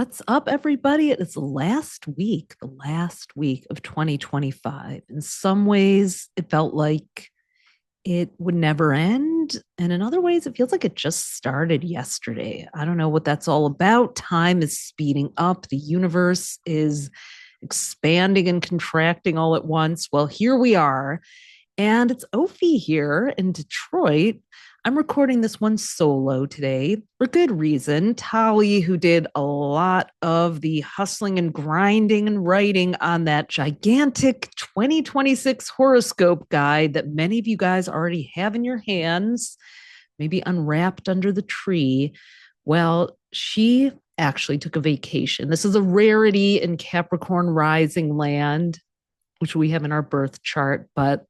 What's up, everybody? It's the last week of 2025. In some ways, it felt like it would never end. And in other ways, it feels like it just started yesterday. I don't know what that's all about. Time is speeding up, the universe is expanding and contracting all at once. Well, here we are. And it's Ophi here in Detroit. I'm recording this one solo today for good reason. Tali, who did a lot of the hustling and grinding and writing on that gigantic 2026 horoscope guide that many of you guys already have in your hands, maybe unwrapped under the tree. Well, she actually took a vacation. This is a rarity in Capricorn rising land, which we have in our birth chart. But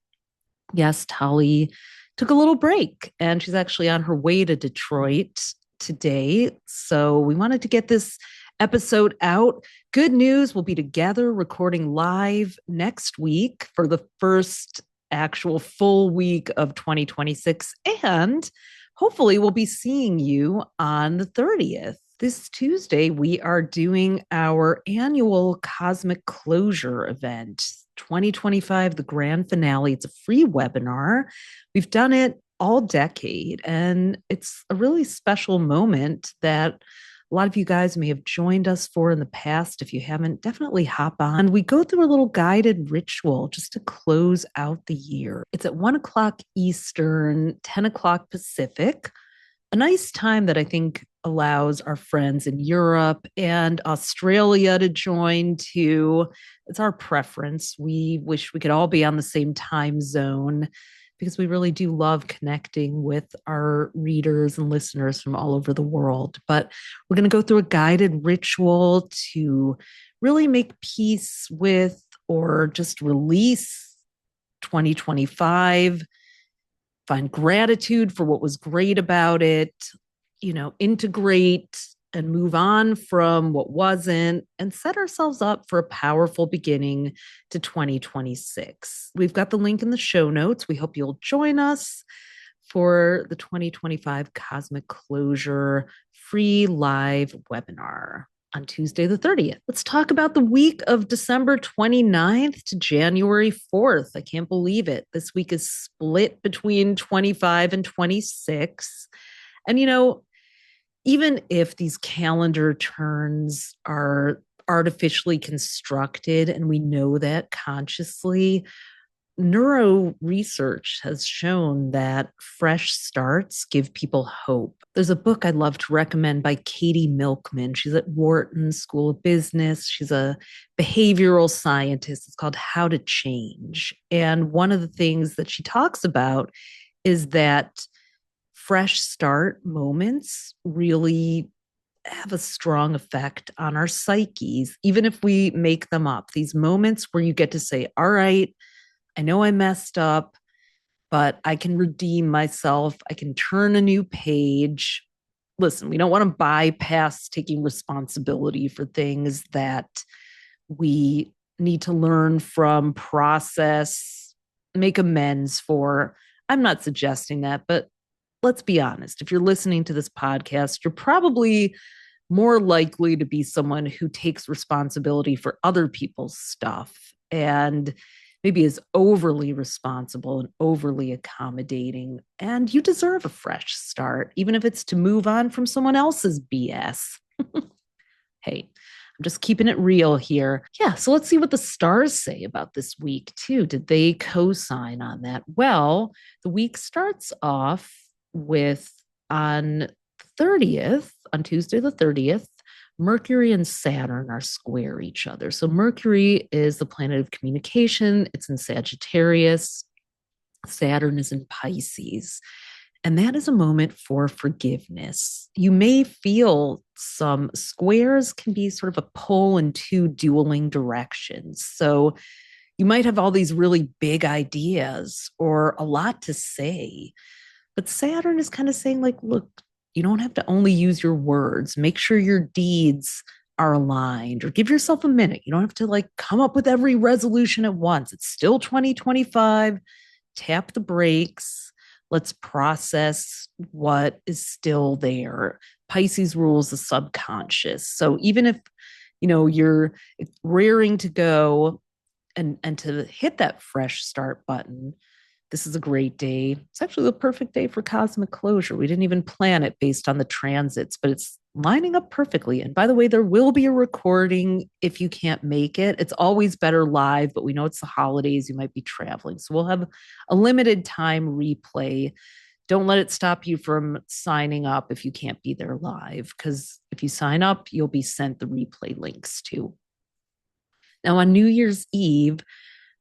yes, Tali took a little break and she's actually on her way to Detroit today. So we wanted to get this episode out. Good news, we'll be together recording live next week for the first actual full week of 2026. And hopefully we'll be seeing you on the 30th. This Tuesday, we are doing our annual Cosmic Closure event. 2025, the grand finale. It's a free webinar. We've done it all decade, and it's a really special moment that a lot of you guys may have joined us for in the past. If you haven't, definitely hop on. We go through a little guided ritual just to close out the year. It's at 1 o'clock Eastern, 10 o'clock Pacific. A nice time that I think allows our friends in Europe and Australia to join too. It's our preference. We wish we could all be on the same time zone because we really do love connecting with our readers and listeners from all over the world. But we're going to go through a guided ritual to really make peace with or just release 2025. Find gratitude for what was great about it, integrate and move on from what wasn't, and set ourselves up for a powerful beginning to 2026. We've got the link in the show notes. We hope you'll join us for the 2025 Cosmic Closure free live webinar on Tuesday the 30th. Let's talk about the week of December 29th to January 4th. I can't believe it. This week is split between 25 and 26. And, even if these calendar turns are artificially constructed, and we know that consciously, neuro research has shown that fresh starts give people hope. There's a book I'd love to recommend by Katie Milkman. She's at Wharton School of Business. She's a behavioral scientist. It's called How to Change. And one of the things that she talks about is that fresh start moments really have a strong effect on our psyches, even if we make them up. These moments where you get to say, all right, I know I messed up, but I can redeem myself. I can turn a new page. Listen, we don't want to bypass taking responsibility for things that we need to learn from, process, make amends for. I'm not suggesting that, but let's be honest. If you're listening to this podcast, you're probably more likely to be someone who takes responsibility for other people's stuff and maybe is overly responsible and overly accommodating. And you deserve a fresh start, even if it's to move on from someone else's BS. Hey, I'm just keeping it real here. Yeah, so let's see what the stars say about this week, too. Did they co-sign on that? Well, the week starts off with on Tuesday the 30th, Mercury and Saturn are square each other. So Mercury is the planet of communication. It's in Sagittarius. Saturn is in Pisces. And that is a moment for forgiveness. You may feel some squares can be sort of a pull in two dueling directions. So you might have all these really big ideas or a lot to say. But Saturn is kind of saying, like, look, you don't have to only use your words. Make sure your deeds are aligned, or give yourself a minute. You don't have to come up with every resolution at once. It's still 2025. Tap the brakes. Let's process what is still there Pisces rules the subconscious. So even if, you're rearing to go and to hit that fresh start button, this is a great day. It's actually the perfect day for cosmic closure. We didn't even plan it based on the transits, but it's lining up perfectly. And by the way, there will be a recording if you can't make it. It's always better live, but we know it's the holidays. You might be traveling. So we'll have a limited time replay. Don't let it stop you from signing up if you can't be there live, because if you sign up, you'll be sent the replay links too. Now, on New Year's Eve,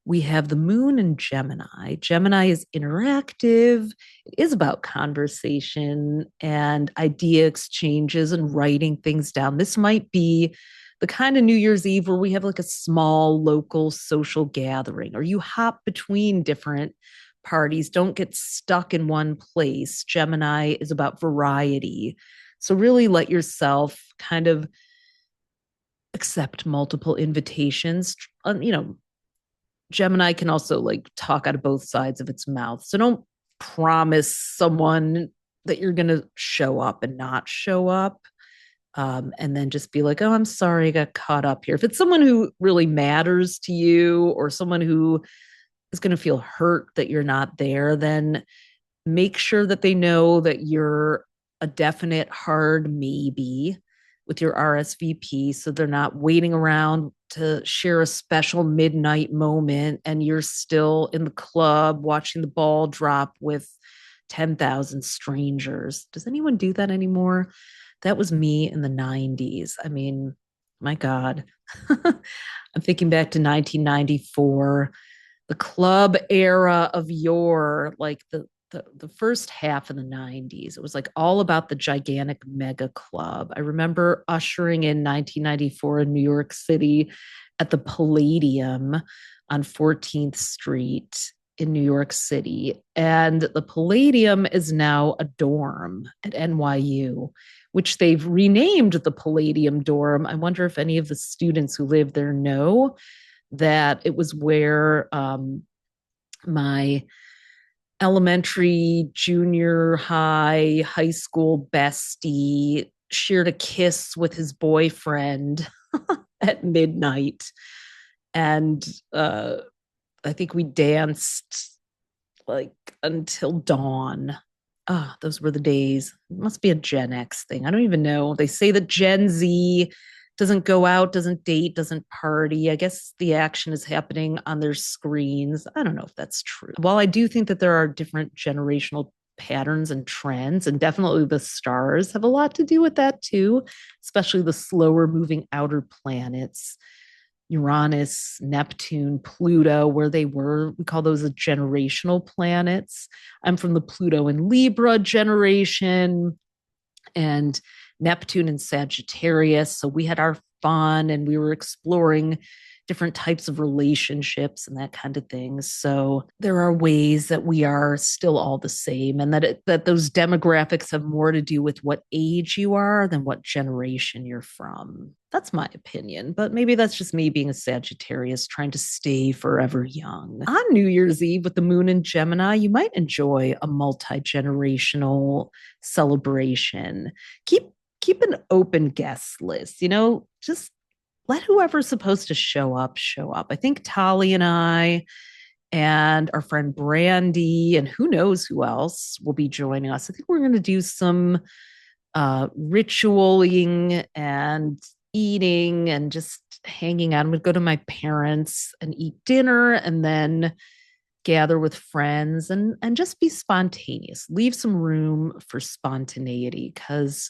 we have the moon in Gemini. Gemini is interactive. It is about conversation and idea exchanges and writing things down. This might be the kind of New Year's Eve where we have like a small local social gathering, or you hop between different parties. Don't get stuck in one place. Gemini is about variety. So really let yourself kind of accept multiple invitations. Gemini can also like talk out of both sides of its mouth. So don't promise someone that you're going to show up and not show up. And then just be like, oh, I'm sorry, I got caught up here. If it's someone who really matters to you, or someone who is going to feel hurt that you're not there, then make sure that they know that you're a definite hard maybe with your RSVP, so they're not waiting around to share a special midnight moment and you're still in the club watching the ball drop with 10,000 strangers. Does anyone do that anymore? That was me in the 90s. I mean, my God. I'm thinking back to 1994, the club era of yore, like the first half of the 90s. It was like all about the gigantic mega club. I remember ushering in 1994 in New York City at the Palladium on 14th Street in New York City. And the Palladium is now a dorm at NYU, which they've renamed the Palladium dorm. I wonder if any of the students who live there know that it was where my elementary, junior high, high school bestie shared a kiss with his boyfriend at midnight. And I think we danced like until dawn. Ah, those were the days. It must be a Gen X thing. I don't even know. They say that Gen Z doesn't go out, doesn't date, doesn't party. I guess the action is happening on their screens. I don't know if that's true. While I do think that there are different generational patterns and trends, and definitely the stars have a lot to do with that too, especially the slower moving outer planets, Uranus, Neptune, Pluto, where they were. We call those the generational planets. I'm from the Pluto and Libra generation, and Neptune and Sagittarius. So we had our fun and we were exploring different types of relationships and that kind of thing. So there are ways that we are still all the same, and that those demographics have more to do with what age you are than what generation you're from. That's my opinion, but maybe that's just me being a Sagittarius trying to stay forever young. On New Year's Eve with the moon in Gemini, you might enjoy a multi-generational celebration. Keep an open guest list, just let whoever's supposed to show up, show up. I think Tali and I and our friend Brandy, and who knows who else will be joining us. I think we're going to do some ritualing and eating and just hanging out. I'm going to go to my parents and eat dinner and then gather with friends and just be spontaneous. Leave some room for spontaneity, because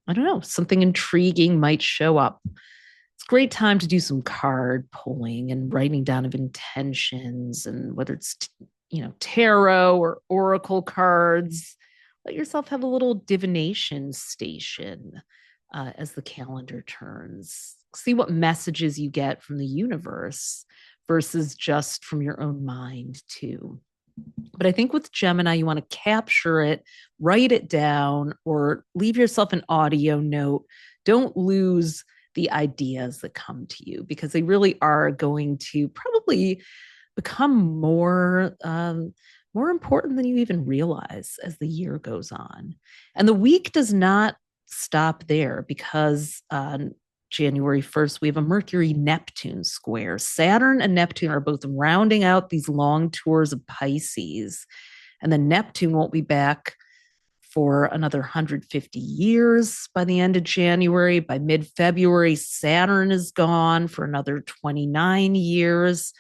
I don't know, something intriguing might show up. It's a great time to do some card pulling and writing down of intentions, and whether it's tarot or oracle cards. Let yourself have a little divination station as the calendar turns. See what messages you get from the universe versus just from your own mind too. But I think with Gemini, you want to capture it, write it down, or leave yourself an audio note. Don't lose the ideas that come to you, because they really are going to probably become more important than you even realize as the year goes on. And the week does not stop there because on January 1st, we have a Mercury Neptune square. Saturn and Neptune are both rounding out these long tours of Pisces. And then Neptune won't be back for another 150 years by the end of January. By mid-February, Saturn is gone for another 29 years.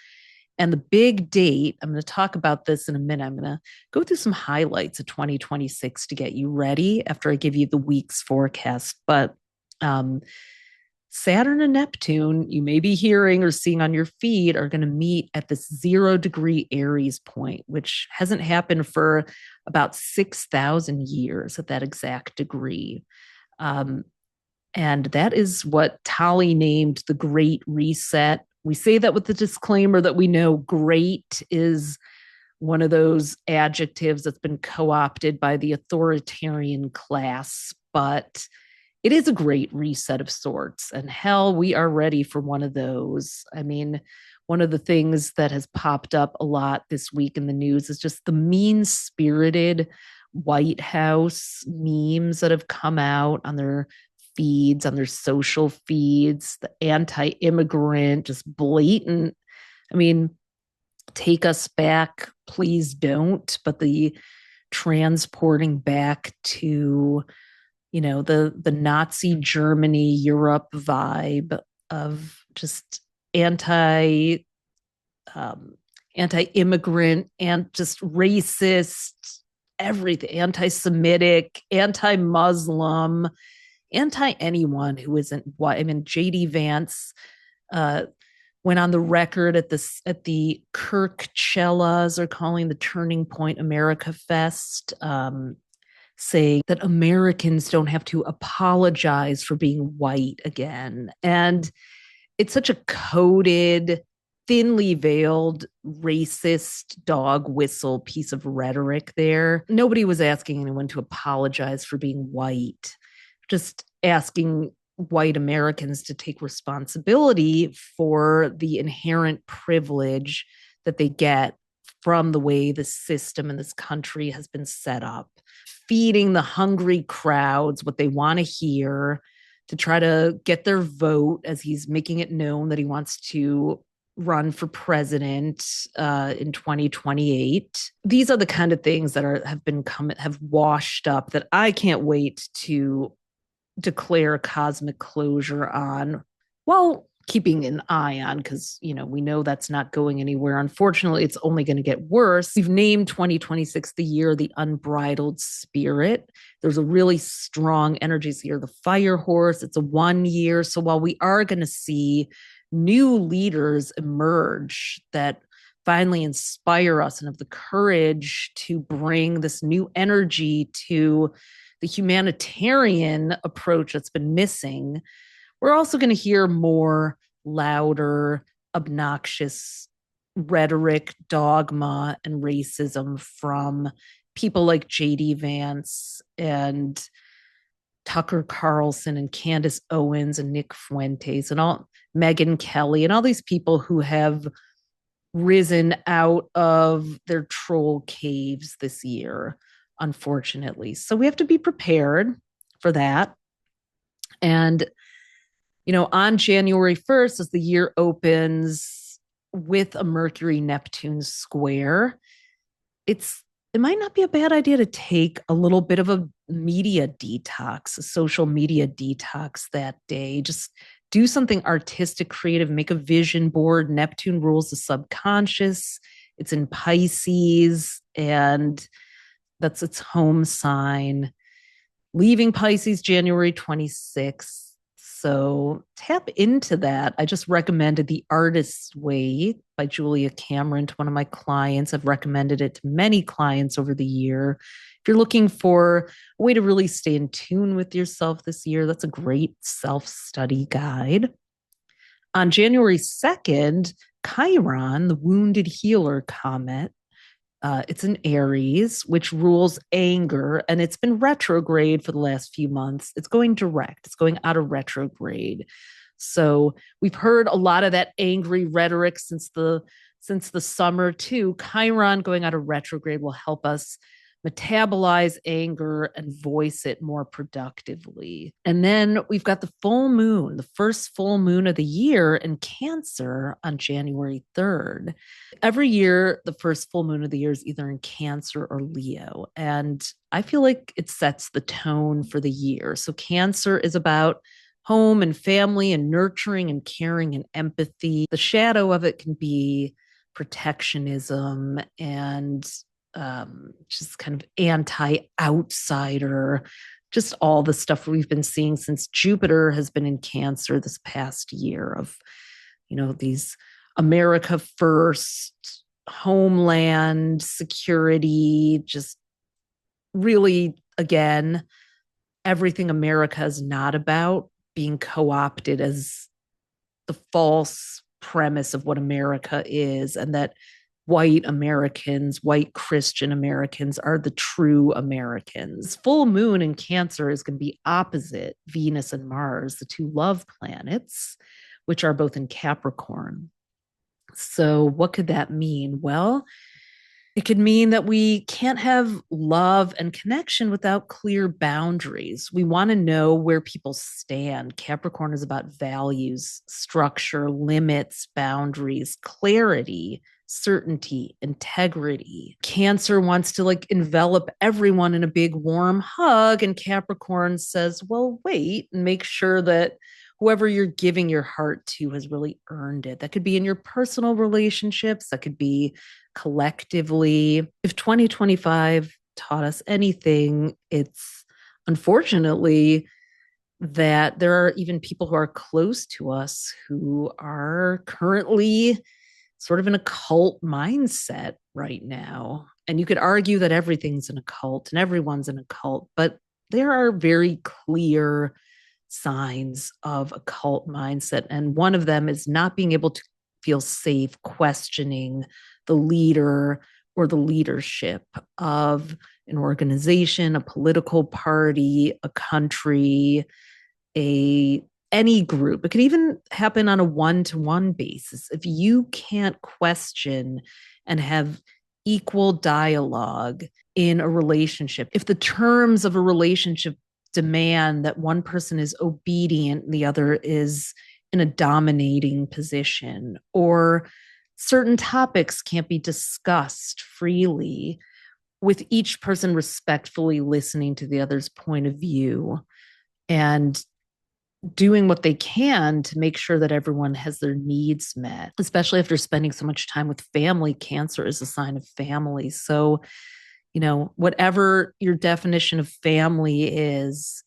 And the big date, I'm going to talk about this in a minute. I'm going to go through some highlights of 2026 to get you ready after I give you the week's forecast. But Saturn and Neptune, you may be hearing or seeing on your feed, are going to meet at this 0-degree Aries point, which hasn't happened for about 6,000 years at that exact degree. And that is what Tali named the Great Reset. We say that with the disclaimer that we know great is one of those adjectives that's been co-opted by the authoritarian class, but it is a great reset of sorts. And hell, we are ready for one of those. I mean, one of the things that has popped up a lot this week in the news is just the mean-spirited White House memes that have come out on their feeds, on their social feeds, the anti-immigrant, just blatant. I mean, take us back, please don't, but the transporting back to, the Nazi Germany, Europe vibe of just anti-immigrant and just racist, everything, anti-Semitic, anti-Muslim, anti-anyone who isn't white. I mean, JD Vance went on the record at the Kirkcellas, are calling the Turning Point America Fest, saying that Americans don't have to apologize for being white again. And it's such a coded, thinly veiled, racist dog whistle piece of rhetoric there. Nobody was asking anyone to apologize for being white, just asking white Americans to take responsibility for the inherent privilege that they get from the way the system in this country has been set up, feeding the hungry crowds what they want to hear to try to get their vote, as he's making it known that he wants to run for president in 2028. These are the kind of things that have washed up that I can't wait to declare cosmic closure on, while keeping an eye on, because we know that's not going anywhere. Unfortunately, it's only going to get worse. We've named 2026 the year the unbridled spirit. There's a really strong energies here. The fire horse, it's a 1 year. So while we are going to see new leaders emerge that finally inspire us and have the courage to bring this new energy to the humanitarian approach that's been missing, we're also going to hear more louder, obnoxious rhetoric, dogma, and racism from people like JD Vance and Tucker Carlson and Candace Owens and Nick Fuentes and all Megyn Kelly and all these people who have risen out of their troll caves this year, unfortunately. So we have to be prepared for that. And on January 1st, as the year opens with a Mercury Neptune square, it might not be a bad idea to take a little bit of a media detox, a social media detox that day. Just do something artistic, creative, make a vision board. Neptune rules the subconscious. It's in Pisces, and that's its home sign. Leaving Pisces January 26th. So tap into that. I just recommended The Artist's Way by Julia Cameron to one of my clients. I've recommended it to many clients over the year. If you're looking for a way to really stay in tune with yourself this year, that's a great self-study guide. On January 2nd, Chiron, the wounded healer comet, it's in Aries, which rules anger, and it's been retrograde for the last few months. It's going direct. It's going out of retrograde. So we've heard a lot of that angry rhetoric since the summer too. Chiron going out of retrograde will help us metabolize anger and voice it more productively. And then we've got the full moon, the first full moon of the year in Cancer on January 3rd. Every year, the first full moon of the year is either in Cancer or Leo. And I feel like it sets the tone for the year. So Cancer is about home and family and nurturing and caring and empathy. The shadow of it can be protectionism and just kind of anti-outsider, just all the stuff we've been seeing since Jupiter has been in Cancer this past year of, these America first, homeland security, just really, again, everything America is not about being co-opted as the false premise of what America is, and that white Americans, white Christian Americans are the true Americans. Full moon in Cancer is going to be opposite Venus and Mars, the two love planets, which are both in Capricorn. So what could that mean? Well, it could mean that we can't have love and connection without clear boundaries. We want to know where people stand. Capricorn is about values, structure, limits, boundaries, clarity, certainty, integrity. Cancer wants to envelop everyone in a big warm hug, and Capricorn says, well, wait, and make sure that whoever you're giving your heart to has really earned it. That could be in your personal relationships, that could be collectively. If 2025 taught us anything, it's unfortunately that there are even people who are close to us who are currently sort of in a cult mindset right now. And you could argue that everything's an occult and everyone's an occult, but there are very clear signs of a cult mindset. And one of them is not being able to feel safe questioning the leader or the leadership of an organization, a political party, a country, any group. It could even happen on a one-to-one basis. If you can't question and have equal dialogue in a relationship, if the terms of a relationship demand that one person is obedient and the other is in a dominating position, or certain topics can't be discussed freely with each person respectfully listening to the other's point of view and doing what they can to make sure that everyone has their needs met, especially after spending so much time with family. Cancer is a sign of family. So, whatever your definition of family is,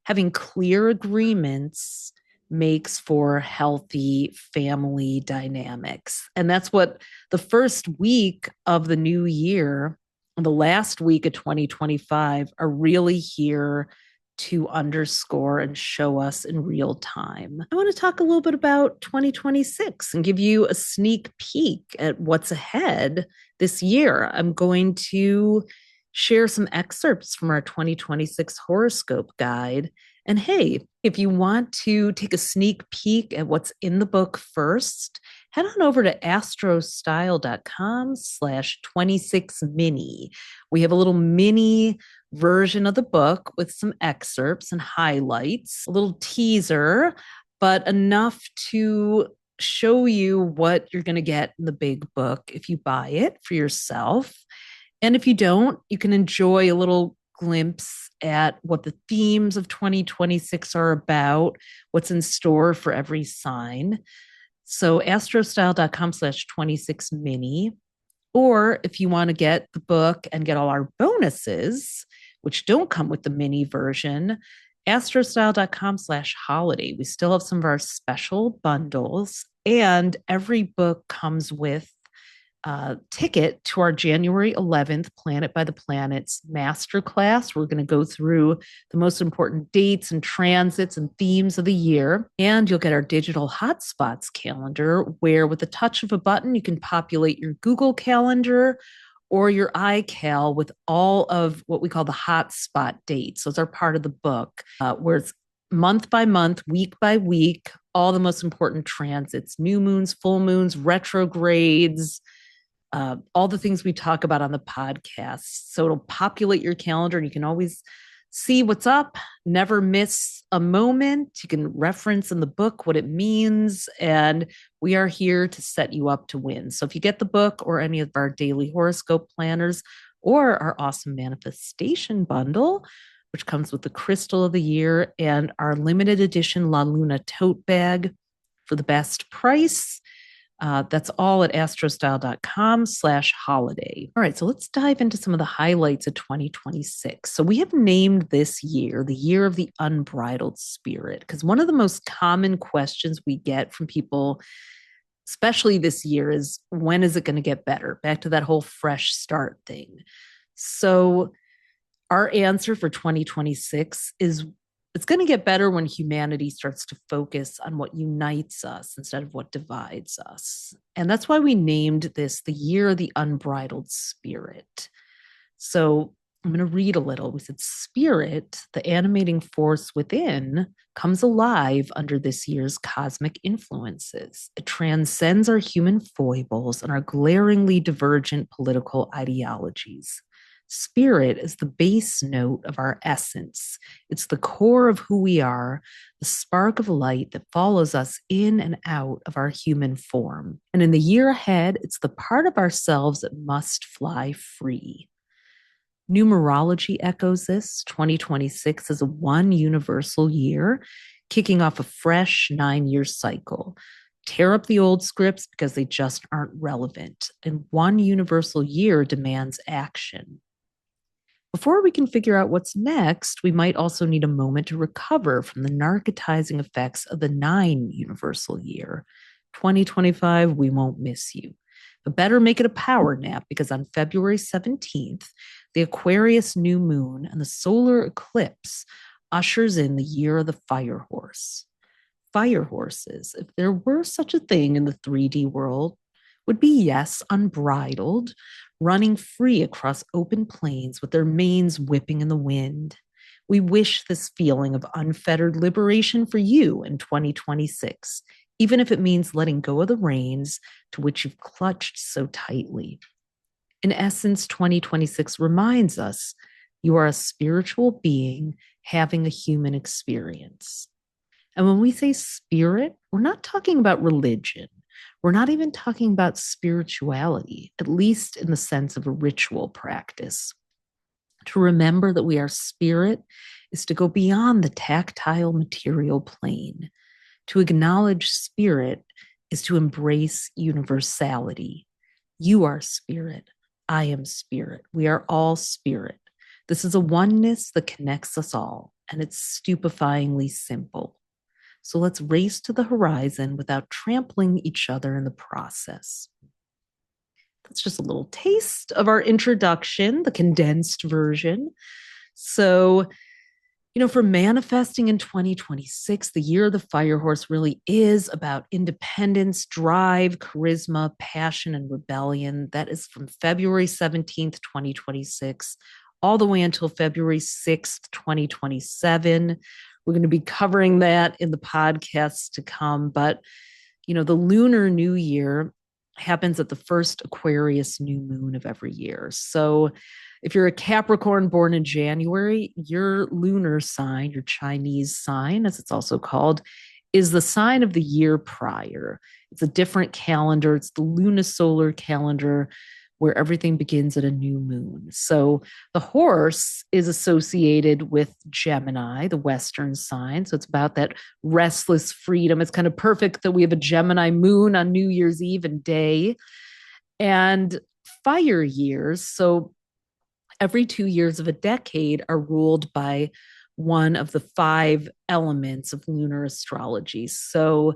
having clear agreements makes for healthy family dynamics. And that's what the first week of the new year, the last week of 2025 are really here to underscore and show us in real time. I want to talk a little bit about 2026 and give you a sneak peek at what's ahead this year. I'm going to share some excerpts from our 2026 horoscope guide. And hey, if you want to take a sneak peek at what's in the book first, head on over to astrostyle.com/26mini. We have a little mini version of the book with some excerpts and highlights, a little teaser, but enough to show you what you're going to get in the big book if you buy it for yourself. And if you don't, you can enjoy a little glimpse at what the themes of 2026 are about, what's in store for every sign. So astrostyle.com/26mini. Or if you want to get the book and get all our bonuses, which don't come with the mini version, astrostyle.com/holiday. We still have some of our special bundles, and every book comes with a ticket to our January 11th Planet by the Planets masterclass. We're going to go through the most important dates and transits and themes of the year. And you'll get our digital hotspots calendar, where with the touch of a button, you can populate your Google Calendar or your iCal with all of what we call the hotspot dates. Those are part of the book, where it's month by month, week by week, all the most important transits, new moons, full moons, retrogrades, all the things we talk about on the podcast. So it'll populate your calendar and you can always see what's up, never miss a moment. You can reference in the book what it means. And we are here to set you up to win. So if you get the book or any of our daily horoscope planners or our awesome manifestation bundle, which comes with the crystal of the year and our limited edition La Luna tote bag for the best price, that's all at astrostyle.com/holiday. All right, so let's dive into some of the highlights of 2026. So we have named this year the year of the unbridled spirit, because one of the most common questions we get from people, especially this year, is when is it going to get better? Back to that whole fresh start thing. So our answer for 2026 is it's going to get better when humanity starts to focus on what unites us instead of what divides us. And that's why we named this the year of the unbridled spirit. So I'm going to read a little. We said, spirit, the animating force within, comes alive under this year's cosmic influences. It transcends our human foibles and our glaringly divergent political ideologies. Spirit is the base note of our essence. It's the core of who we are, the spark of light that follows us in and out of our human form. And in the year ahead, it's the part of ourselves that must fly free. Numerology echoes this. 2026 is a one universal year, kicking off a fresh 9-year cycle. Tear up the old scripts because they just aren't relevant. And one universal year demands action. Before we can figure out what's next, we might also need a moment to recover from the narcotizing effects of the 9 universal year. 2025, we won't miss you. But better make it a power nap, because on February 17th, the Aquarius new moon and the solar eclipse ushers in the year of the fire horse. Fire horses, if there were such a thing in the 3D world, would be, yes, unbridled, running free across open plains with their manes whipping in the wind. We wish this feeling of unfettered liberation for you in 2026, even if it means letting go of the reins to which you've clutched so tightly. In essence, 2026 reminds us you are a spiritual being having a human experience. And when we say spirit, we're not talking about religion. We're not even talking about spirituality, at least in the sense of a ritual practice. To remember that we are spirit is to go beyond the tactile material plane. To acknowledge spirit is to embrace universality. You are spirit. I am spirit. We are all spirit. This is a oneness that connects us all, and it's stupefyingly simple. So let's race to the horizon without trampling each other in the process. That's just a little taste of our introduction, the condensed version. So, for manifesting in 2026, the year of the fire horse really is about independence, drive, charisma, passion, and rebellion. That is from February 17th, 2026, all the way until February 6th, 2027. We're going to be covering that in the podcasts to come. But, the Lunar New Year happens at the first Aquarius new moon of every year. So if you're a Capricorn born in January, your lunar sign, your Chinese sign, as it's also called, is the sign of the year prior. It's a different calendar. It's the lunisolar calendar, where everything begins at a new moon. So the horse is associated with Gemini, the Western sign. So it's about that restless freedom. It's kind of perfect that we have a Gemini moon on New Year's Eve and day. And fire years, so every 2 years of a decade, are ruled by one of the 5 elements of lunar astrology. So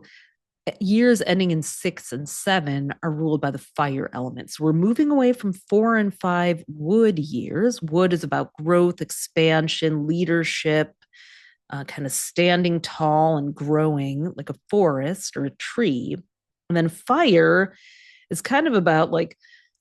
years ending in 6 and 7 are ruled by the fire elements. We're moving away from 4 and 5 wood years. Wood is about growth, expansion, leadership, kind of standing tall and growing like a forest or a tree. And then fire is kind of about like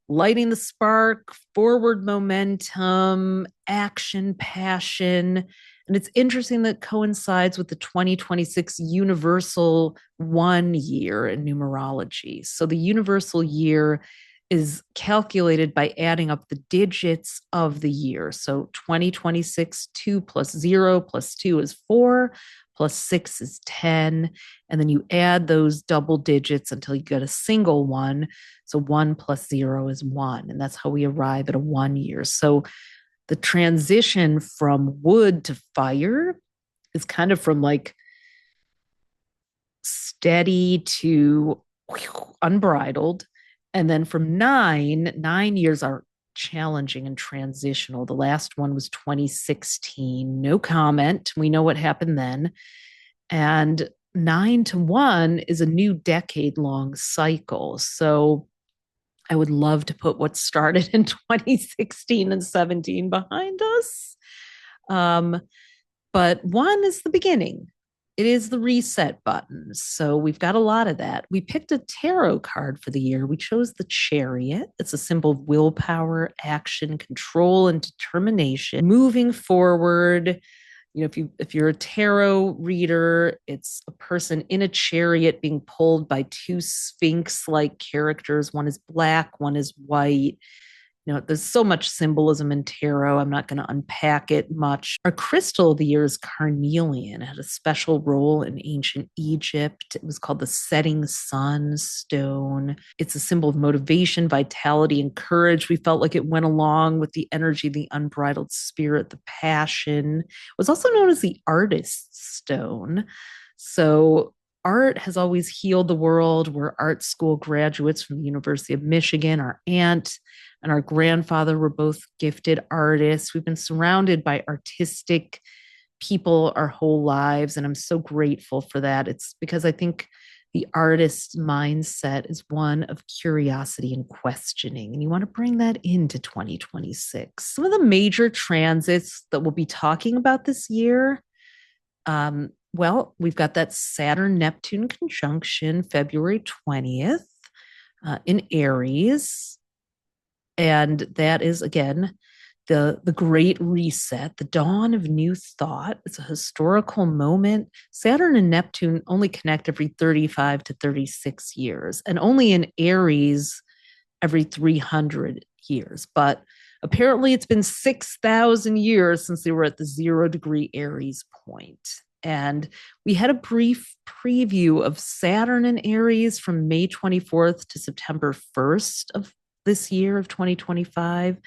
lighting the spark, forward momentum, action, passion. And it's interesting that coincides with the 2026 universal 1 year in numerology. So the universal year is calculated by adding up the digits of the year. So 2026, 2 plus 0 plus 2 is 4, plus 6 is 10. And then you add those double digits until you get a single one. So 1 plus 0 is 1. And that's how we arrive at a 1 year. So the transition from wood to fire is kind of from like steady to unbridled. And then from 9 years are challenging and transitional. The last one was 2016. No comment. We know what happened then. And 9 to 1 is a new decade long cycle. So I would love to put what started in 2016 and 17 behind us. But 1 is the beginning. It is the reset button. So we've got a lot of that. We picked a tarot card for the year. We chose the Chariot. It's a symbol of willpower, action, control, and determination. Moving forward, if you're a tarot reader, it's a person in a chariot being pulled by two sphinx-like characters. One is black, one is white. There's so much symbolism in tarot. I'm not going to unpack it much. Our crystal of the year is carnelian. It had a special role in ancient Egypt. It was called the setting sun stone. It's a symbol of motivation, vitality, and courage. We felt like it went along with the energy, the unbridled spirit, the passion. It was also known as the artist's stone. So art has always healed the world. We're art school graduates from the University of Michigan. Our aunt and our grandfather were both gifted artists. We've been surrounded by artistic people our whole lives, and I'm so grateful for that. It's because I think the artist's mindset is one of curiosity and questioning, and you want to bring that into 2026. Some of the major transits that we'll be talking about this year, well, we've got that Saturn-Neptune conjunction February 20th in Aries. And that is, again, the great reset, the dawn of new thought. It's a historical moment. Saturn and Neptune only connect every 35 to 36 years, and only in Aries every 300 years. But apparently it's been 6,000 years since they were at the 0-degree Aries point. And we had a brief preview of Saturn in Aries from May 24th to September 1st of this year of 2025,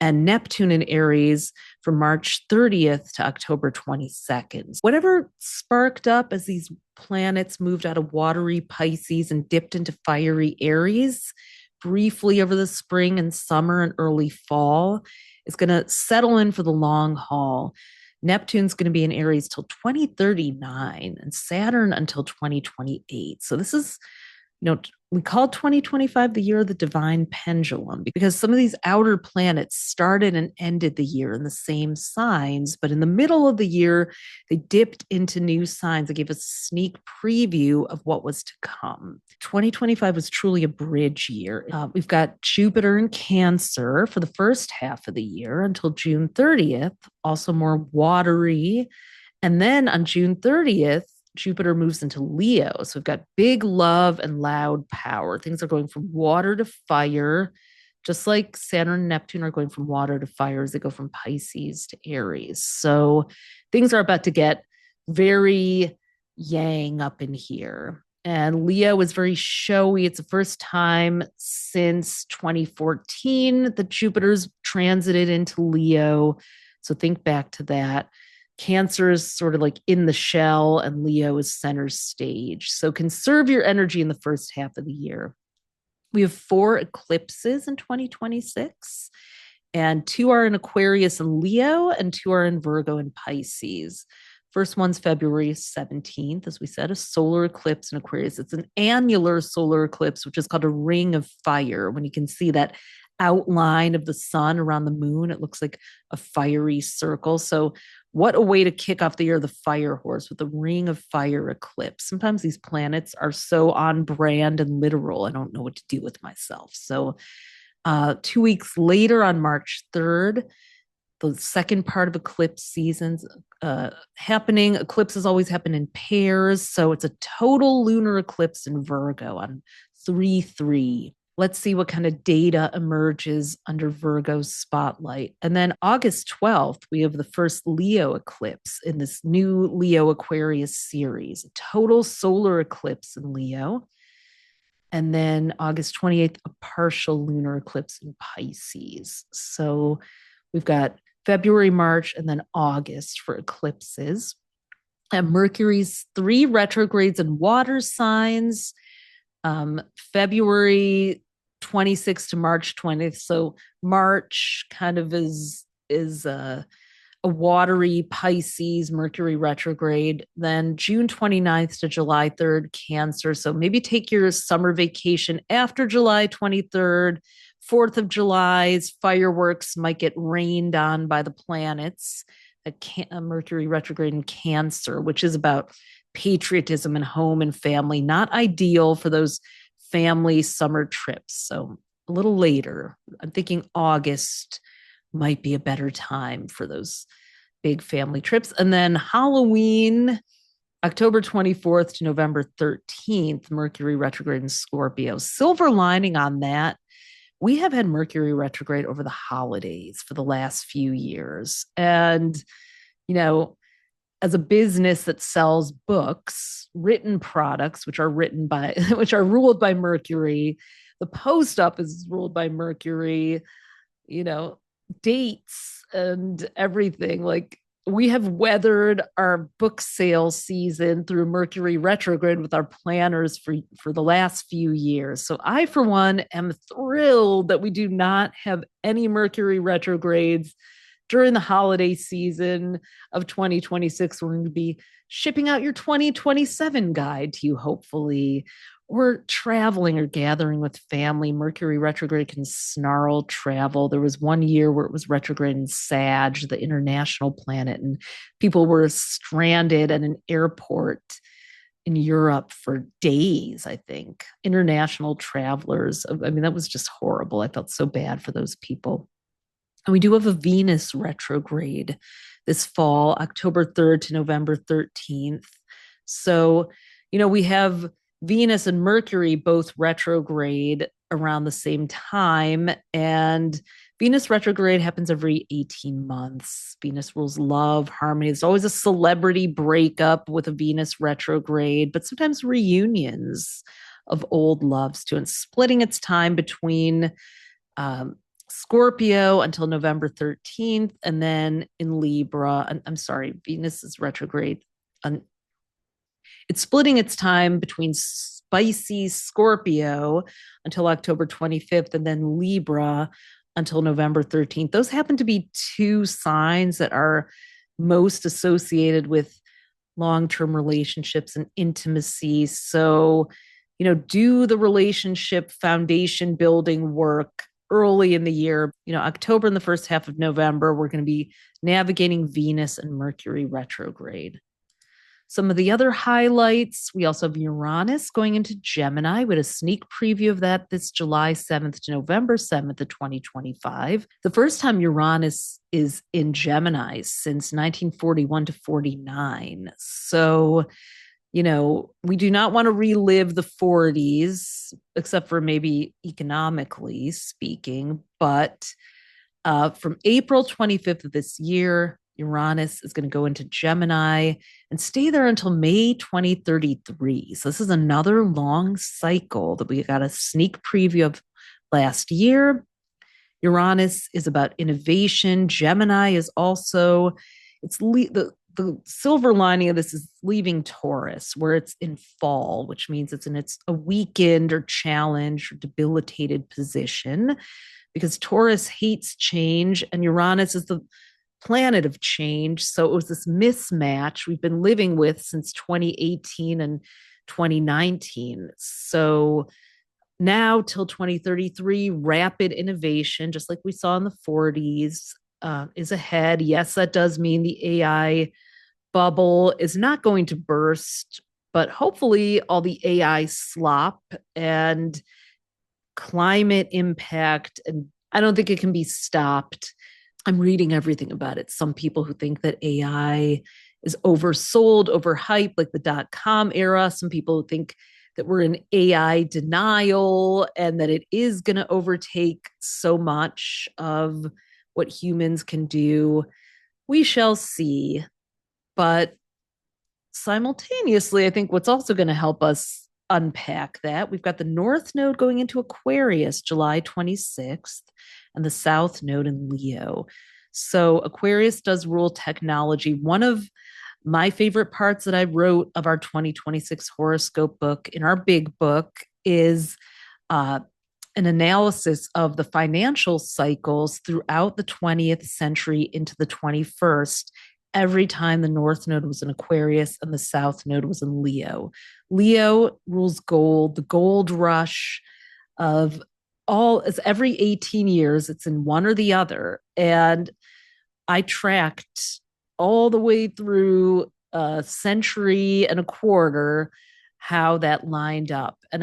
and Neptune in Aries from March 30th to October 22nd. Whatever sparked up as these planets moved out of watery Pisces and dipped into fiery Aries briefly over the spring and summer and early fall is going to settle in for the long haul. Neptune's going to be in Aries till 2039 and Saturn until 2028. So this is, we call 2025 the year of the divine pendulum because some of these outer planets started and ended the year in the same signs, but in the middle of the year, they dipped into new signs. They gave us a sneak preview of what was to come. 2025 was truly a bridge year. We've got Jupiter in Cancer for the first half of the year until June 30th, also more watery. And then on June 30th, Jupiter moves into Leo. So we've got big love and loud power. Things are going from water to fire, just like Saturn and Neptune are going from water to fire as they go from Pisces to Aries. So things are about to get very yang up in here. And Leo is very showy. It's the first time since 2014 that Jupiter's transited into Leo. So think back to that. Cancer is sort of like in the shell and Leo is center stage. So conserve your energy in the first half of the year. We have 4 eclipses in 2026, and 2 are in Aquarius and Leo, and 2 are in Virgo and Pisces. First one's February 17th, as we said, a solar eclipse in Aquarius. It's an annular solar eclipse, which is called a ring of fire. When you can see that outline of the sun around the moon, it looks like a fiery circle. So what a way to kick off the year of the fire horse with a ring of fire eclipse. Sometimes these planets are so on brand and literal, I don't know what to do with myself. So 2 weeks later on March 3rd, the second part of eclipse season's happening. Eclipses always happen in pairs. So it's a total lunar eclipse in Virgo on 3/3. Let's see what kind of data emerges under Virgo's spotlight. And then August 12th, we have the first Leo eclipse in this new Leo Aquarius series, a total solar eclipse in Leo. And then August 28th, a partial lunar eclipse in Pisces. So we've got February, March, and then August for eclipses. And Mercury's 3 retrogrades in water signs, February 26th to March 20th. So March kind of is a watery Pisces Mercury retrograde. Then June 29th to July 3rd, Cancer. So maybe take your summer vacation after July 23rd. 4th of July's fireworks might get rained on by the planets. A Mercury retrograde in Cancer, which is about patriotism and home and family, not ideal for those family summer trips. So a little later, I'm thinking August might be a better time for those big family trips. And then Halloween, October 24th to November 13th, Mercury retrograde in Scorpio. Silver lining on that, we have had Mercury retrograde over the holidays for the last few years. And, you know, as a business that sells books, written products, which are ruled by Mercury, the post office is ruled by Mercury, dates and everything. Like, we have weathered our book sale season through Mercury retrograde with our planners for the last few years. So I, for one, am thrilled that we do not have any Mercury retrogrades during the holiday season of 2026. We're going to be shipping out your 2027 guide to you, hopefully, or traveling or gathering with family. Mercury retrograde can snarl travel. There was one year where it was retrograde in Sag, the international planet, and people were stranded at an airport in Europe for days, I think. International travelers. I mean, that was just horrible. I felt so bad for those people. And we do have a Venus retrograde this fall, October 3rd to November 13th. So, we have Venus and Mercury both retrograde around the same time. And Venus retrograde happens every 18 months. Venus rules love, harmony. There's always a celebrity breakup with a Venus retrograde, but sometimes reunions of old loves too. And splitting its time between Scorpio until November 13th, and then in Libra. I'm sorry, Venus is retrograde. It's splitting its time between spicy Scorpio until October 25th, and then Libra until November 13th. Those happen to be 2 signs that are most associated with long-term relationships and intimacy. So, do the relationship foundation building work early in the year. October and the first half of November, we're going to be navigating Venus and Mercury retrograde. Some of the other highlights, we also have Uranus going into Gemini. We had a sneak preview of that this July 7th to November 7th of 2025. The first time Uranus is in Gemini since 1941 to 49. So, we do not want to relive the 40s, except for maybe economically speaking. But from April 25th of this year, Uranus is going to go into Gemini and stay there until May 2033. So this is another long cycle that we got a sneak preview of last year. Uranus is about innovation. Gemini is also, the silver lining of this is leaving Taurus, where it's in fall, which means it's in a weakened or challenged or debilitated position, because Taurus hates change and Uranus is the planet of change. So it was this mismatch we've been living with since 2018 and 2019. So now till 2033, rapid innovation, just like we saw in the 40s, is ahead. Yes, that does mean the AI bubble is not going to burst, but hopefully all the AI slop and climate impact, and I don't think it can be stopped. I'm reading everything about it. Some people who think that AI is oversold, overhyped, like the .com era. Some people who think that we're in AI denial and that it is going to overtake so much of what humans can do. We shall see. But simultaneously, I think what's also going to help us unpack that, we've got the North Node going into Aquarius July 26th and the South Node in Leo. So Aquarius does rule technology. One of my favorite parts that I wrote of our 2026 horoscope book in our big book is uh, an analysis of the financial cycles throughout the 20th century into the 21st. Every time the North Node was in Aquarius and the South Node was in Leo. Leo rules gold, the gold rush of all, as every 18 years, it's in one or the other. And I tracked all the way through a century and a quarter how that lined up. And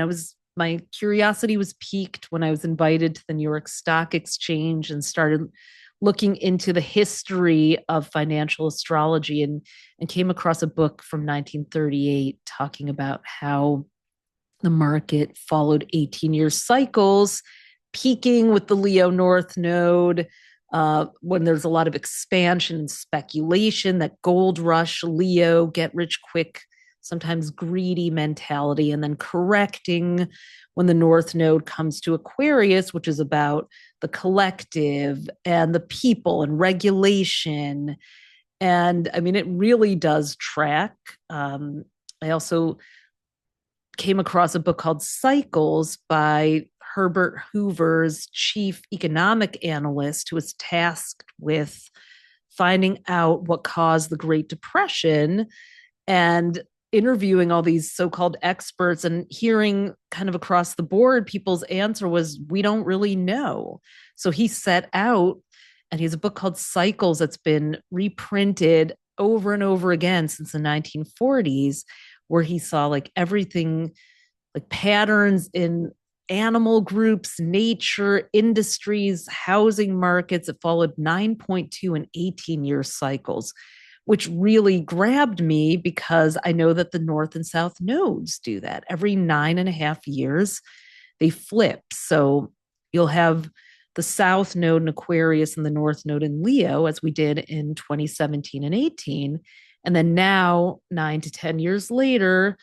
my curiosity was piqued when I was invited to the New York Stock Exchange and started looking into the history of financial astrology and came across a book from 1938 talking about how the market followed 18-year cycles, peaking with the Leo North Node, when there's a lot of expansion and speculation, that gold rush, Leo, get rich quick, sometimes greedy mentality, and then correcting when the North Node comes to Aquarius, which is about the collective and the people and regulation. And I mean, it really does track. I also came across a book called Cycles by Herbert Hoover's chief economic analyst, who was tasked with finding out what caused the Great Depression and interviewing all these so-called experts and hearing kind of across the board, people's answer was, we don't really know. So he set out, and he has a book called Cycles that's been reprinted over and over again since the 1940s, where he saw like everything, like patterns in animal groups, nature, industries, housing markets. It followed 9.2 and 18-year cycles, which really grabbed me because I know that the North and South nodes do that. Every 9.5 years, they flip. So you'll have the South node in Aquarius and the North node in Leo, as we did in 2017 and 18. And then now, 9 to 10 years later,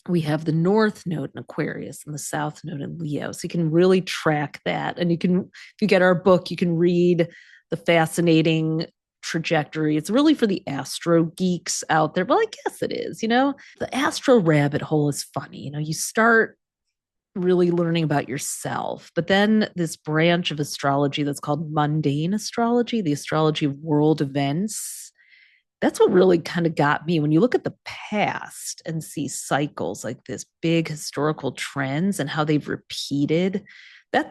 we have the North node in Aquarius and the South node in Leo. So you can really track that. And you can, if you get our book, you can read the fascinating trajectory. It's really for the astro geeks out there. Well, I guess it is, the astro rabbit hole is funny. You start really learning about yourself, but then this branch of astrology that's called mundane astrology, the astrology of world events, that's what really kind of got me. When you look at the past and see cycles like this, big historical trends and how they've repeated,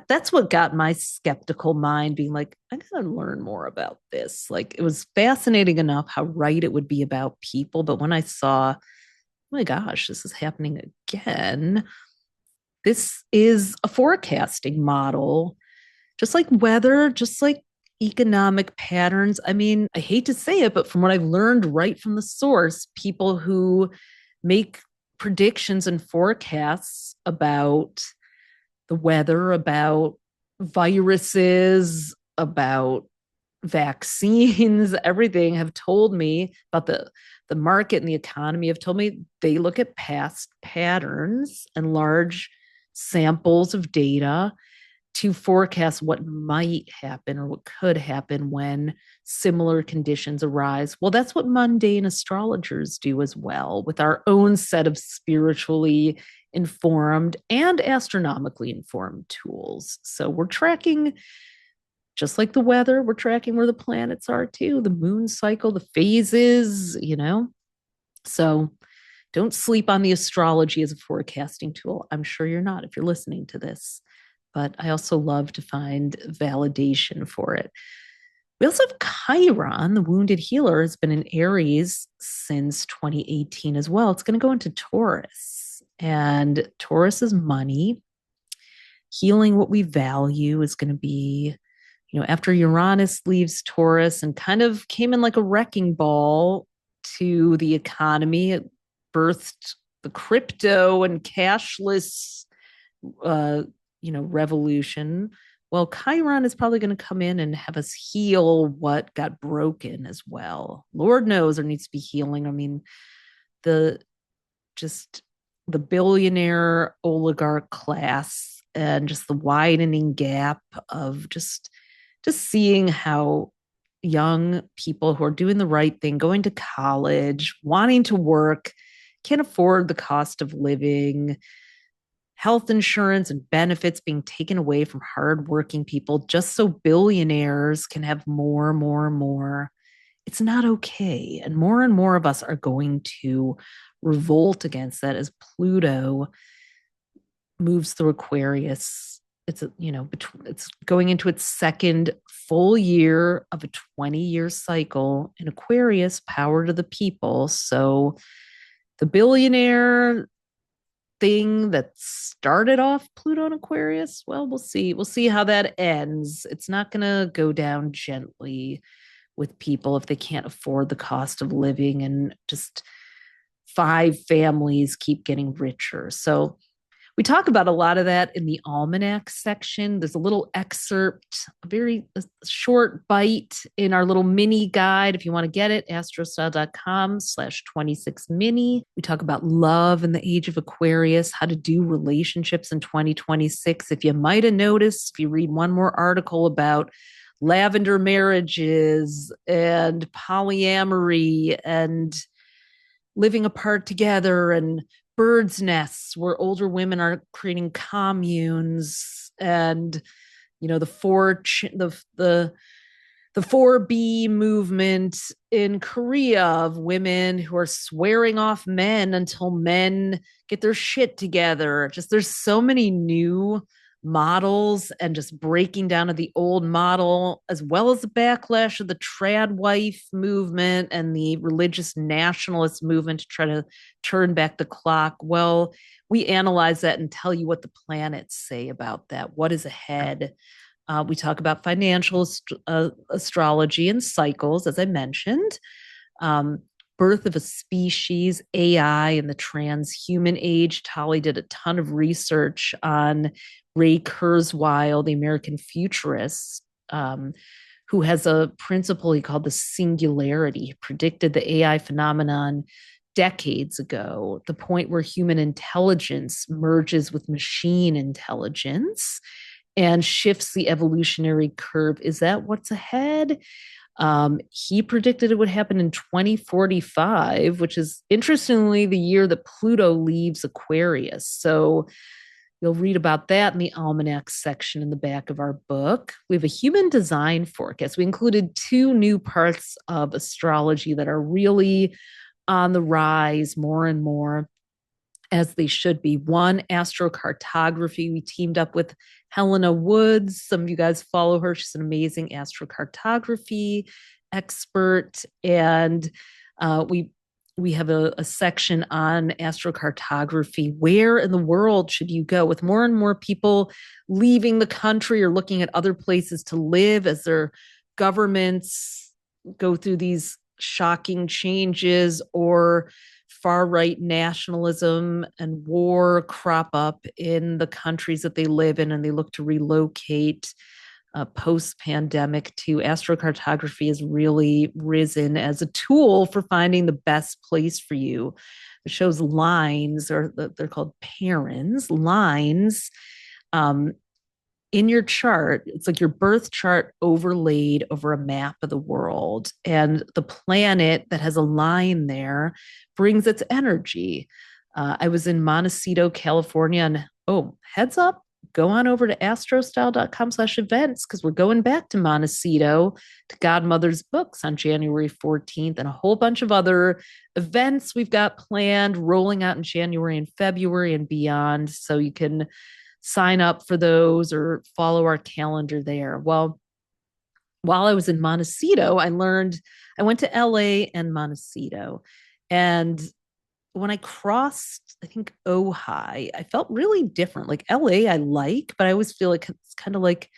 that's what got my skeptical mind being like, I gotta learn more about this. Like, it was fascinating enough how right it would be about people, but when I saw, oh my gosh, this is happening again. This is a forecasting model, just like weather, just like economic patterns. I mean, I hate to say it, but from what I've learned right from the source, people who make predictions and forecasts about the weather, about viruses, about vaccines, everything, have told me about the market and the economy, have told me they look at past patterns and large samples of data to forecast what might happen or what could happen when similar conditions arise. Well, that's what mundane astrologers do as well, with our own set of spiritually informed and astronomically informed tools. So we're tracking, just like the weather, we're tracking where the planets are too, the moon cycle, the phases, So don't sleep on the astrology as a forecasting tool. I'm sure you're not if you're listening to this. But I also love to find validation for it. We also have Chiron, the wounded healer, has been in Aries since 2018 as well. It's going to go into Taurus. And Taurus is money. Healing what we value is going to be, after Uranus leaves Taurus and kind of came in like a wrecking ball to the economy, it birthed the crypto and cashless revolution. Well, Chiron is probably going to come in and have us heal what got broken as well. Lord knows there needs to be healing. I mean, the just the billionaire oligarch class and just the widening gap of just seeing how young people who are doing the right thing, going to college, wanting to work, can't afford the cost of living, health insurance and benefits being taken away from hardworking people just so billionaires can have more, more, more. It's not okay. And more of us are going to revolt against that as Pluto moves through Aquarius. It's going into its second full year of a 20-year cycle in Aquarius, power to the people. So the billionaire thing that started off Pluto and Aquarius, well, we'll see. We'll see how that ends. It's not going to go down gently with people if they can't afford the cost of living, and just 5 families keep getting richer. So we talk about a lot of that in the almanac section. There's a little excerpt, a short bite in our little mini guide. If you want to get it, astrostyle.com/26mini. We talk about love in the age of Aquarius, how to do relationships in 2026. If you might have noticed, if you read one more article about lavender marriages and polyamory and living apart together and birds' nests where older women are creating communes, and the 4B movement in Korea of women who are swearing off men until men get their shit together. Just there's so many new models, and just breaking down of the old model, as well as the backlash of the trad wife movement and the religious nationalist movement to try to turn back the clock. Well, we analyze that and tell you what the planets say about that, what is ahead. We talk about financial astrology and cycles, as I mentioned. Birth of a species, AI, and the transhuman age. Tali did a ton of research on Ray Kurzweil, the American futurist, who has a principle he called the singularity. He predicted the AI phenomenon decades ago, the point where human intelligence merges with machine intelligence and shifts the evolutionary curve. Is that what's ahead? He predicted it would happen in 2045, which is interestingly the year that Pluto leaves Aquarius. So you'll read about that in the almanac section in the back of our book. We have a human design forecast. We included 2 new parts of astrology that are really on the rise more and more, as they should be. One, astrocartography. We teamed up with Helena Woods. Some of you guys follow her. She's an amazing astrocartography expert. And we have a section on astrocartography. Where in the world should you go? With more and more people leaving the country or looking at other places to live as their governments go through these shocking changes, or far-right nationalism and war crop up in the countries that they live in, and they look to relocate post-pandemic too. Astrocartography has really risen as a tool for finding the best place for you. It shows lines, or they're called parens, lines in your chart. It's like your birth chart overlaid over a map of the world, and the planet that has a line there brings its energy. I was in Montecito, California, and heads up, go on over to astrostyle.com/events, because we're going back to Montecito to Godmother's Books on January 14th, and a whole bunch of other events we've got planned rolling out in January and February and beyond. So you can sign up for those or follow our calendar there. Well, while I was in Montecito, I went to LA and Montecito. And when I crossed, I think, Ojai, I felt really different. Like LA, I like, but I always feel like it's kind of like,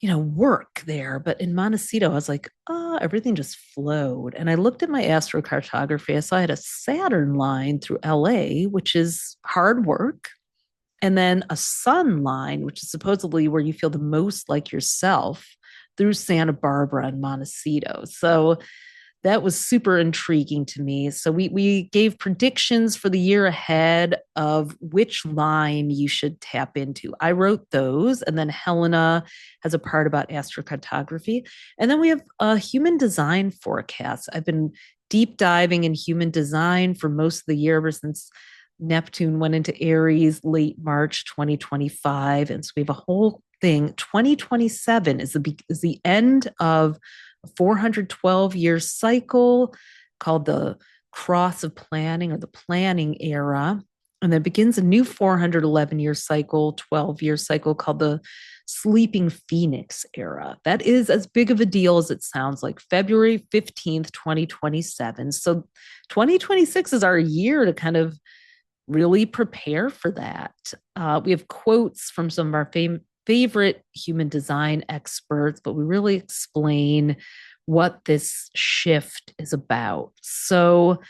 work there. But in Montecito, I was like, oh, everything just flowed. And I looked at my astrocartography. I saw I had a Saturn line through LA, which is hard work. And then a sun line, which is supposedly where you feel the most like yourself through Santa Barbara and Montecito. So that was super intriguing to me. So we gave predictions for the year ahead of which line you should tap into. I wrote those, and then Helena has a part about astrocartography. And then we have a human design forecast. I've been deep diving in human design for most of the year ever since Neptune went into Aries late March 2025. And so we have a whole thing. 2027 is the end of 412-year cycle called the cross of planning, or the planning era. And then begins a new 411-year cycle, 12-year cycle called the sleeping phoenix era. That is as big of a deal as it sounds, like February 15th, 2027. So 2026 is our year to kind of really prepare for that. We have quotes from some of our favorite human design experts, but we really explain what this shift is about. So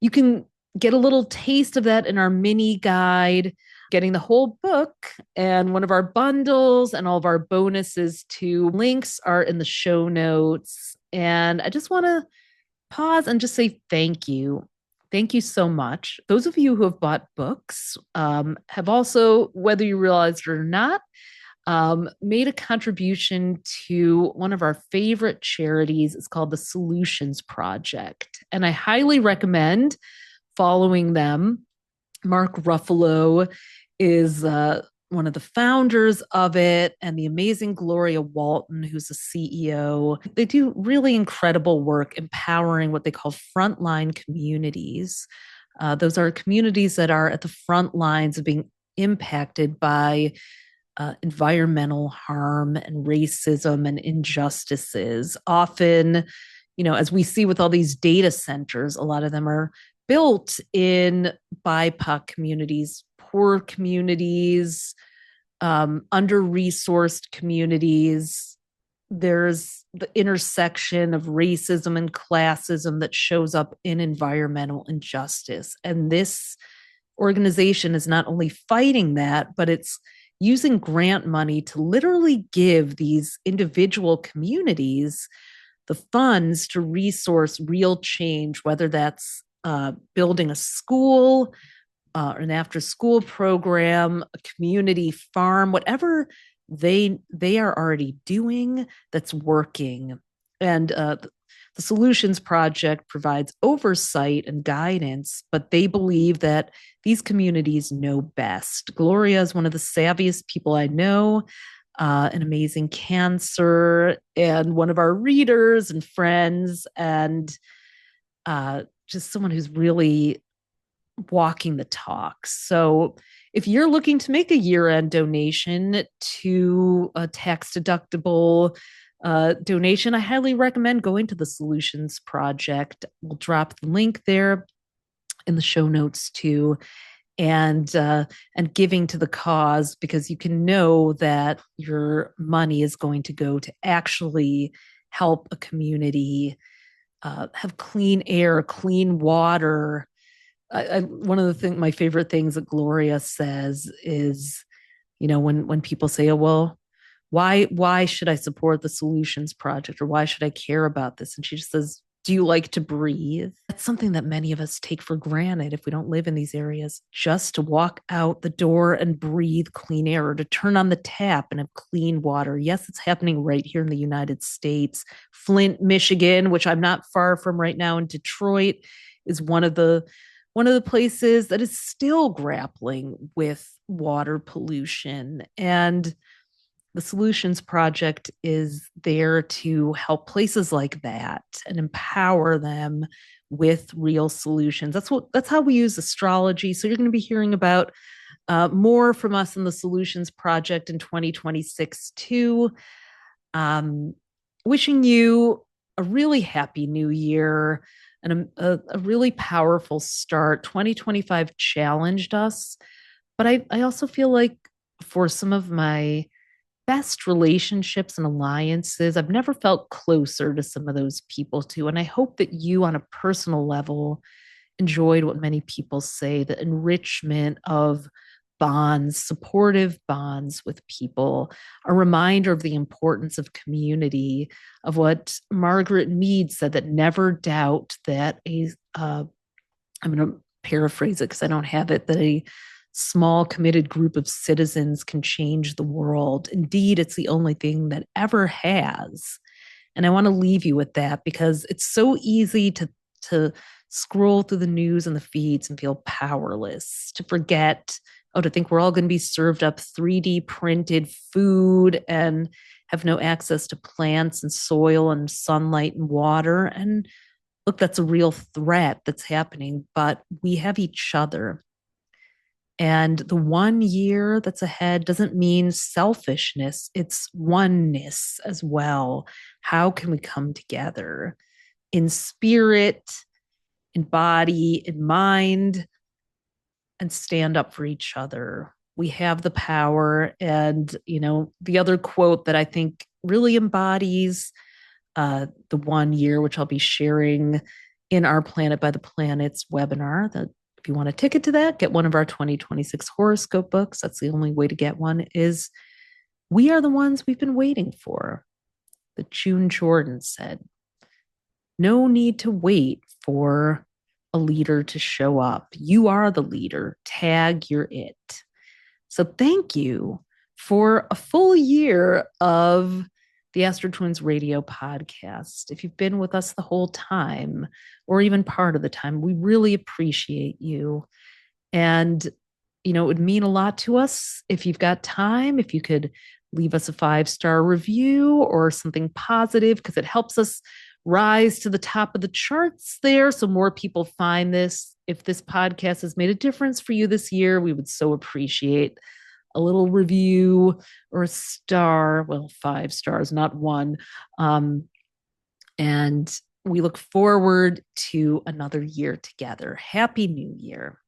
you can get a little taste of that in our mini guide, getting the whole book and one of our bundles, and all of our bonuses too. Links are in the show notes. And I just want to pause and just say thank you. Thank you so much. Those of you who have bought books have also, whether you realize it or not, made a contribution to one of our favorite charities. It's called the Solutions Project. And I highly recommend following them. Mark Ruffalo is one of the founders of it, and the amazing Gloria Walton, who's the CEO. They do really incredible work empowering what they call frontline communities. Those are communities that are at the front lines of being impacted by environmental harm and racism and injustices. Often, as we see with all these data centers, a lot of them are built in BIPOC communities, poor communities, under-resourced communities. There's the intersection of racism and classism that shows up in environmental injustice. And this organization is not only fighting that, but it's using grant money to literally give these individual communities the funds to resource real change, whether that's building a school, an after-school program, a community farm, whatever they are already doing that's working. And the Solutions Project provides oversight and guidance, but they believe that these communities know best. Gloria is one of the savviest people I know, an amazing Cancer, and one of our readers and friends, and just someone who's really walking the talk. So if you're looking to make a year-end donation to a tax-deductible donation, I highly recommend going to the Solutions Project. We'll drop the link there in the show notes too, and giving to the cause, because you can know that your money is going to go to actually help a community have clean air, clean water. One of my favorite things that Gloria says is, when people say, "Oh, well, why should I support the Solutions Project, or why should I care about this?" And she just says, "Do you like to breathe?" That's something that many of us take for granted if we don't live in these areas. Just to walk out the door and breathe clean air, or to turn on the tap and have clean water. Yes, it's happening right here in the United States. Flint, Michigan, which I'm not far from right now, in Detroit, is one of the places that is still grappling with water pollution. And the Solutions Project is there to help places like that and empower them with real solutions. That's how we use astrology. So you're going to be hearing about more from us in the Solutions Project in 2026 too. Wishing you a really happy new year and a really powerful start. 2025 challenged us, but I also feel like for some of my best relationships and alliances. I've never felt closer to some of those people too. And I hope that you, on a personal level, enjoyed what many people say, the enrichment of bonds, supportive bonds with people, a reminder of the importance of community, of what Margaret Mead said, that never doubt that I'm going to paraphrase it because I don't have it, that a small committed group of citizens can change the world. Indeed, it's the only thing that ever has. And I want to leave you with that because it's so easy to scroll through the news and the feeds and feel powerless, to forget, to think we're all going to be served up 3D printed food and have no access to plants and soil and sunlight and water. And look, that's a real threat that's happening, but we have each other. And the 1 year that's ahead doesn't mean selfishness, it's oneness as well. How can we come together in spirit, in body, in mind, and stand up for each other? We have the power. And, the other quote that I think really embodies the 1 year, which I'll be sharing in our Planet by the Planets webinar, that if you want a ticket to that, get one of our 2026 horoscope books. That's the only way to get one, is we are the ones we've been waiting for. That June Jordan said, no need to wait for a leader to show up. You are the leader. Tag, you're it. So thank you for a full year of the AstroTwins Radio podcast. If you've been with us the whole time, or even part of the time, we really appreciate you. And, it would mean a lot to us if you've got time, if you could leave us a 5-star review or something positive, because it helps us rise to the top of the charts there so more people find this. If this podcast has made a difference for you this year, we would so appreciate a little review or a star. Well, 5 stars, not one. And we look forward to another year together. Happy New Year.